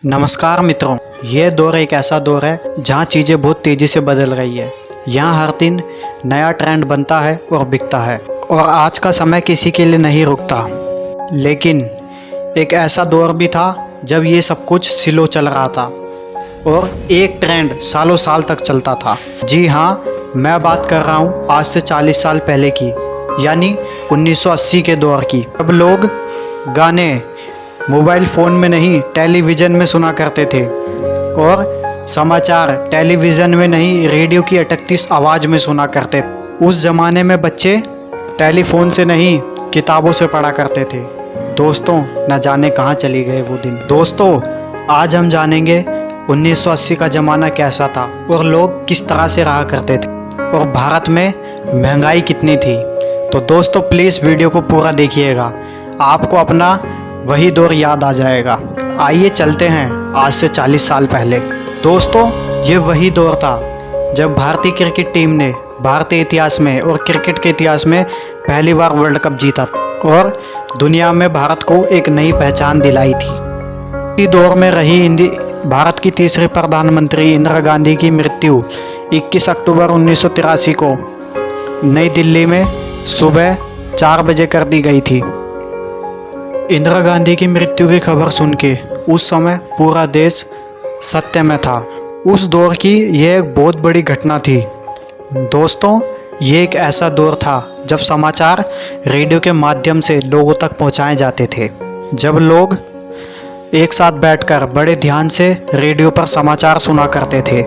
नमस्कार मित्रों, ये दौर एक ऐसा दौर है जहाँ चीज़ें बहुत तेज़ी से बदल रही है। यहाँ हर दिन नया ट्रेंड बनता है और बिकता है और आज का समय किसी के लिए नहीं रुकता। लेकिन एक ऐसा दौर भी था जब ये सब कुछ स्लो चल रहा था और एक ट्रेंड सालों साल तक चलता था। जी हाँ, मैं बात कर रहा हूँ आज से 40 साल पहले की, यानी 1980 के दौर की। अब लोग गाने मोबाइल फ़ोन में नहीं टेलीविज़न में सुना करते थे और समाचार टेलीविज़न में नहीं रेडियो की अटकती आवाज़ में सुना करते। उस ज़माने में बच्चे टेलीफोन से नहीं किताबों से पढ़ा करते थे। दोस्तों, न जाने कहाँ चली गए वो दिन। दोस्तों, आज हम जानेंगे 1980 का ज़माना कैसा था और लोग किस तरह से रहा करते थे और भारत में महंगाई कितनी थी। तो दोस्तों प्लीज़ वीडियो को पूरा देखिएगा, आपको अपना वही दौर याद आ जाएगा। आइए चलते हैं आज से 40 साल पहले। दोस्तों, ये वही दौर था जब भारतीय क्रिकेट टीम ने भारतीय इतिहास में और क्रिकेट के इतिहास में पहली बार वर्ल्ड कप जीता और दुनिया में भारत को एक नई पहचान दिलाई थी। इसी दौर में रही भारत की तीसरी प्रधानमंत्री इंदिरा गांधी की मृत्यु 21 अक्टूबर 1983 को नई दिल्ली में सुबह 4 बजे कर दी गई थी। इंदिरा गांधी की मृत्यु की खबर सुन के उस समय पूरा देश सत्य में था। उस दौर की यह एक बहुत बड़ी घटना थी। दोस्तों, ये एक ऐसा दौर था जब समाचार रेडियो के माध्यम से लोगों तक पहुंचाए जाते थे। जब लोग एक साथ बैठकर बड़े ध्यान से रेडियो पर समाचार सुना करते थे।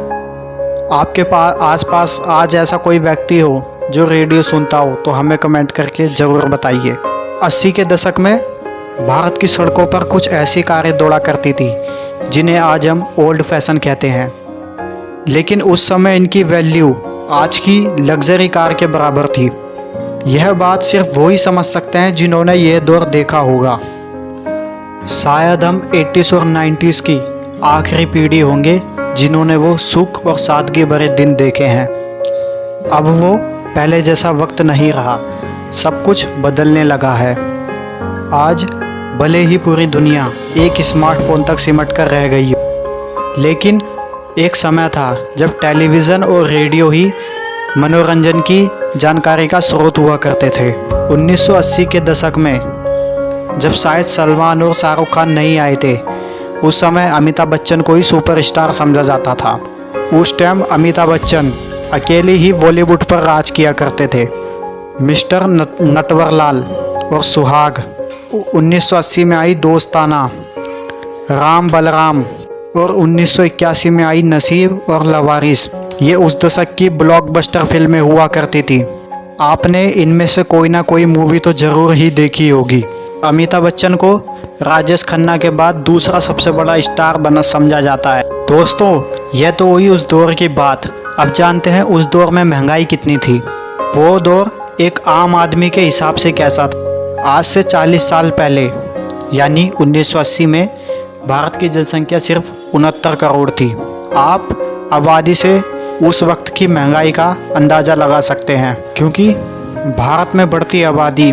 आपके पास आसपास आज ऐसा कोई व्यक्ति हो जो रेडियो सुनता हो तो हमें कमेंट करके ज़रूर बताइए। 80 के दशक में भारत की सड़कों पर कुछ ऐसी कारें दौड़ा करती थी जिन्हें आज हम ओल्ड फैशन कहते हैं, लेकिन उस समय इनकी वैल्यू आज की लग्जरी कार के बराबर थी। यह बात सिर्फ वही समझ सकते हैं जिन्होंने यह दौर देखा होगा। शायद हम 80s और 90s की आखिरी पीढ़ी होंगे जिन्होंने वो सुख और सादगी भरे दिन देखे हैं। अब वो पहले जैसा वक्त नहीं रहा, सब कुछ बदलने लगा है। आज भले ही पूरी दुनिया एक स्मार्टफोन तक सिमट कर रह गई हो, लेकिन एक समय था जब टेलीविज़न और रेडियो ही मनोरंजन की जानकारी का स्रोत हुआ करते थे। 1980 के दशक में जब शायद सलमान और शाहरुख खान नहीं आए थे, उस समय अमिताभ बच्चन को ही सुपरस्टार समझा जाता था। उस टाइम अमिताभ बच्चन अकेले ही बॉलीवुड पर राज किया करते थे। मिस्टर नटवरलाल और सुहाग, 1980 में आई दोस्ताना, राम बलराम और 1981 में आई नसीब और लवारिस, ये उस दशक की ब्लॉकबस्टर फिल्में हुआ करती थी। आपने इनमें से कोई ना कोई मूवी तो ज़रूर ही देखी होगी। अमिताभ बच्चन को राजेश खन्ना के बाद दूसरा सबसे बड़ा स्टार बना समझा जाता है। दोस्तों, यह तो हुई उस दौर की बात। अब जानते हैं उस दौर में महंगाई कितनी थी। वो दौर एक आम आदमी के हिसाब से कैसा था। आज से 40 साल पहले यानी 1980 में भारत की जनसंख्या सिर्फ 69 करोड़ थी। आप आबादी से उस वक्त की महंगाई का अंदाज़ा लगा सकते हैं, क्योंकि भारत में बढ़ती आबादी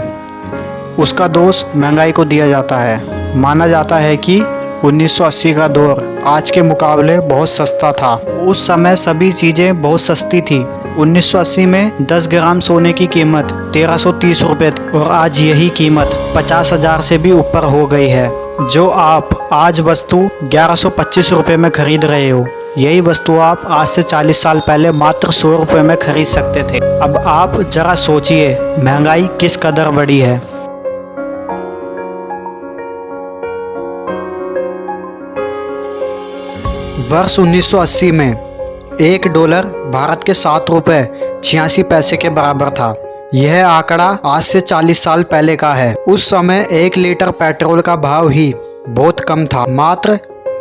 उसका दोष महंगाई को दिया जाता है। माना जाता है कि 1980 का दौर आज के मुकाबले बहुत सस्ता था। उस समय सभी चीज़ें बहुत सस्ती थी। 1980 में 10 ग्राम सोने की कीमत 1330 रुपये थी और आज यही कीमत 50,000 से भी ऊपर हो गई है। जो आप आज वस्तु 1125 रुपये में खरीद रहे हो, यही वस्तु आप आज से 40 साल पहले मात्र 100 रुपये में खरीद सकते थे। अब आप जरा सोचिए महंगाई किस कदर बढ़ी है। वर्ष 1980 में $1 भारत के 7 रुपये 86 पैसे के बराबर था। यह आंकड़ा आज से 40 साल पहले का है। उस समय 1 लीटर पेट्रोल का भाव ही बहुत कम था। मात्र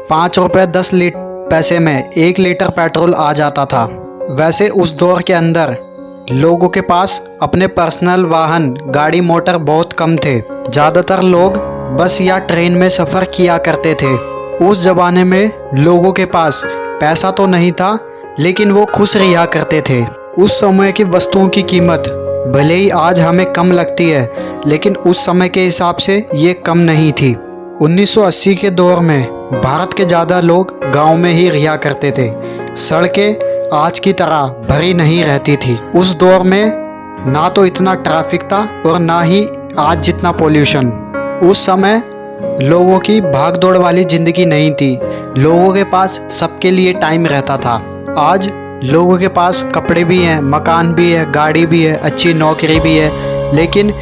5 रुपये 10 पैसे में 1 लीटर पेट्रोल आ जाता था। वैसे उस दौर के अंदर लोगों के पास अपने पर्सनल वाहन गाड़ी मोटर बहुत कम थे। ज़्यादातर लोग बस या ट्रेन में सफ़र किया करते थे। उस ज़माने में लोगों के पास पैसा तो नहीं था, लेकिन वो खुश रहा करते थे। उस समय की वस्तुओं की कीमत भले ही आज हमें कम लगती है, लेकिन उस समय के हिसाब से ये कम नहीं थी। 1980 के दौर में भारत के ज़्यादा लोग गांव में ही रिहा करते थे। सड़कें आज की तरह भरी नहीं रहती थी। उस दौर में ना तो इतना ट्रैफिक था और ना ही आज जितना पोल्यूशन। उस समय लोगों की भाग दौड़ वाली ज़िंदगी नहीं थी। लोगों के पास सबके लिए टाइम रहता था। आज लोगों के पास कपड़े भी हैं, मकान भी है, गाड़ी भी है, अच्छी नौकरी भी है, लेकिन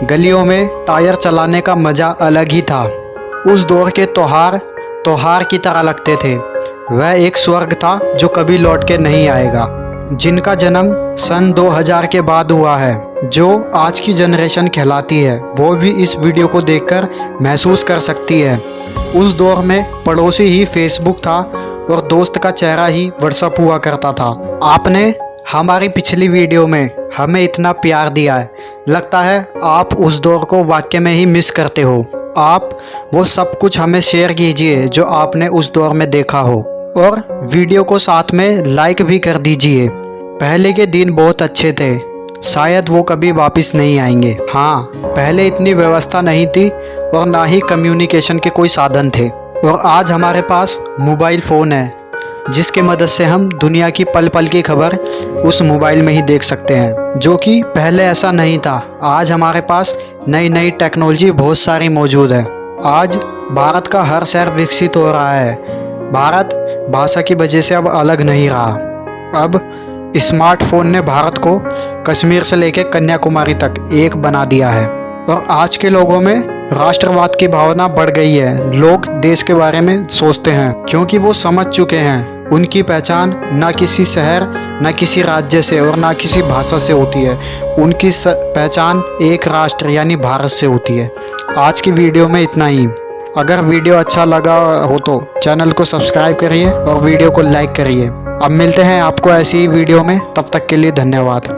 गलियों में टायर चलाने का मज़ा अलग ही था। उस दौर के त्योहार की तरह लगते थे। वह एक स्वर्ग था जो कभी लौट के नहीं आएगा। जिनका जन्म सन 2000 के बाद हुआ है, जो आज की जनरेशन कहलाती है, वो भी इस वीडियो को देखकर महसूस कर सकती है। उस दौर में पड़ोसी ही फेसबुक था और दोस्त का चेहरा ही व्हाट्सएप हुआ करता था। आपने हमारी पिछली वीडियो में हमें इतना प्यार दिया है, लगता है आप उस दौर को वाकई में ही मिस करते हो। आप वो सब कुछ हमें शेयर कीजिए जो आपने उस दौर में देखा हो, और वीडियो को साथ में लाइक भी कर दीजिए। पहले के दिन बहुत अच्छे थे, शायद वो कभी वापस नहीं आएंगे। हाँ, पहले इतनी व्यवस्था नहीं थी और ना ही कम्युनिकेशन के कोई साधन थे, और आज हमारे पास मोबाइल फ़ोन है जिसकी मदद से हम दुनिया की पल पल की खबर उस मोबाइल में ही देख सकते हैं, जो कि पहले ऐसा नहीं था। आज हमारे पास नई नई टेक्नोलॉजी बहुत सारी मौजूद है। आज भारत का हर शहर विकसित हो रहा है। भारत भाषा की वजह से अब अलग नहीं रहा। अब स्मार्टफोन ने भारत को कश्मीर से लेकर कन्याकुमारी तक एक बना दिया है, और आज के लोगों में राष्ट्रवाद की भावना बढ़ गई है। लोग देश के बारे में सोचते हैं क्योंकि वो समझ चुके हैं उनकी पहचान ना किसी शहर, ना किसी राज्य से और ना किसी भाषा से होती है। उनकी पहचान एक राष्ट्र यानी भारत से होती है। आज की वीडियो में इतना ही। अगर वीडियो अच्छा लगा हो तो चैनल को सब्सक्राइब करिए और वीडियो को लाइक करिए। अब मिलते हैं आपको ऐसी ही वीडियो में, तब तक के लिए धन्यवाद।